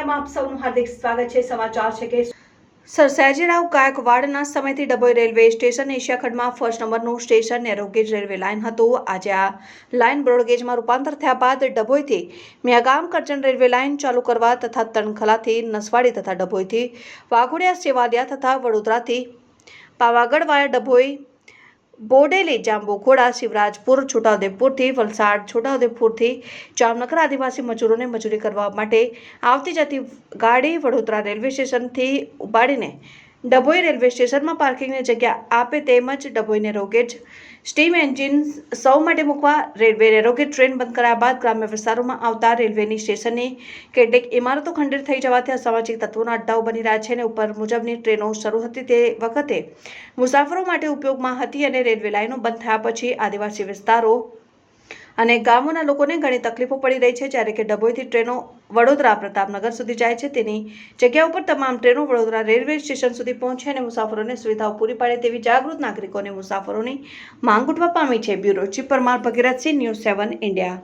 સમાચારમાં આપ સૌનું હાર્દિક સ્વાગત છે। સમાચાર છે કે સર સયાજીરાવ ગાયકવાડના સમયથી ડભોઈ રેલવે સ્ટેશન એશિયા ખંડમાં ફર્સ્ટ નંબરનું સ્ટેશન નેરોગેજ રેલવે લાઇન હતું। આજે આ લાઇન બ્રોડગેજમાં રૂપાંતર થયા બાદ ડભોઈથી મિયાગામ કરજણ રેલવે લાઇન ચાલુ કરવા તથા તણખલાથી નસવાડી તથા ડભોઈથી વાઘોડિયા સેવાલિયા તથા વડોદરાથી પાવાગઢ વાયા ડભોઈ બોડેલી જાંબુઘોડા શિવરાજપુર છોટાઉદેપુરથી વલસાડ છોટાઉદેપુરથી જામનગર આદિવાસી મજૂરોને મજૂરી કરવા માટે આવતી જતી ગાડી વડોદરા રેલવે સ્ટેશનથી ઉપાડીને ડભોઈ રેલવે સ્ટેશનમાં પાર્કિંગની જગ્યા આપે તેમજ ડભોઈ નેરોગેજ સ્ટીમ એન્જિન સૌ માટે મૂકવા રેલવે નેરોગેજ ટ્રેન બંધ કરાયા બાદ ગ્રામ્ય વિસ્તારોમાં આવતા રેલવેની સ્ટેશનની કેટલીક ઇમારતો ખંડિત થઈ જવાથી અસામાજિક તત્વોના અડ્ડાઓ બની રહ્યા છે અને ઉપર મુજબની ટ્રેનો શરૂ હતી તે વખતે મુસાફરો માટે ઉપયોગમાં હતી અને રેલવે લાઇનો બંધ થયા પછી આદિવાસી વિસ્તારો અને ગામોના લોકોને ઘણી તકલીફો પડી રહી છે। જ્યારે કે ડભોઈથી ટ્રેનો વડોદરા પ્રતાપનગર સુધી જાય છે તેની જગ્યા ઉપર તમામ ટ્રેનો વડોદરા રેલવે સ્ટેશન સુધી પહોંચે અને મુસાફરોને સુવિધાઓ પૂરી પાડે તેવી જાગૃત નાગરિકોને મુસાફરોની માંગ ઉઠવા પામી છે। Bureau chief Parmar Bhagirathsinh, news 7 India.